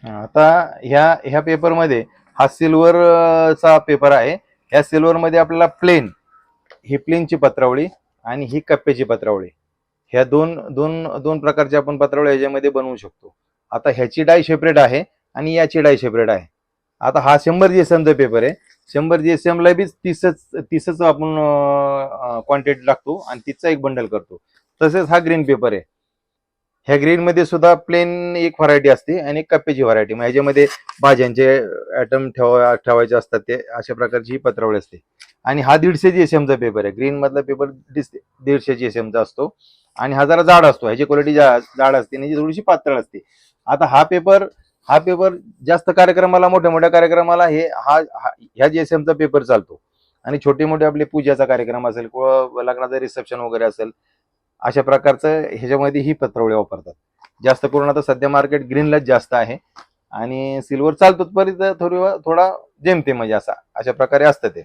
आता ह्या ह्या पेपरमध्ये हा सिल्वर चा पेपर आहे. ह्या सिल्वर मध्ये आपल्याला प्लेन, ही प्लेनची पत्रावळी आणि ही कप्प्याची पत्रावळी, ह्या दोन दोन दोन प्रकारच्या आपण पत्रावळी ह्याच्यामध्ये बनवू शकतो. आता ह्याची डाय सेपरेट आहे आणि याची डाय सेपरेट आहे. आता हा 100 GSM चा पेपर आहे. 100 GSM ला बी तीसच आपण क्वांटिटी टाकतो आणि तिचा एक बंडल करतो. तसेच हा ग्रीन पेपर आहे. ह्या ग्रीन मध्ये सुद्धा प्लेन एक व्हरायटी असते आणि एक कप्प्याची व्हरायटी. मग ह्याच्यामध्ये भाज्यांचे ॲटम ठेवायचे असतात, ते अशा प्रकारची ही पत्रावळी असते. आणि हा 150 GSM चा पेपर आहे. ग्रीन मधला पेपर 150 GSM चा असतो आणि हा जरा जाड असतो. ह्याची क्वालिटी जाड असते आणि थोडीशी पातळ असते. आता हा पेपर जास्त कार्यक्रमाला, मोठ्या मोठ्या कार्यक्रमाला ह्या GSM चा पेपर चालतो. आणि छोटे मोठे आपले पूजाचा कार्यक्रम असेल किंवा लग्नाचं रिसेप्शन वगैरे असेल, अशा प्रकारचं ह्याच्यामध्ये ही पत्रावळी वापरतात. जास्त करून आता सध्या मार्केट ग्रीनलाच जास्त आहे आणि सिल्वर चालतो, पण थोडा जेमते म्हणजे अशा प्रकारे असतं ते.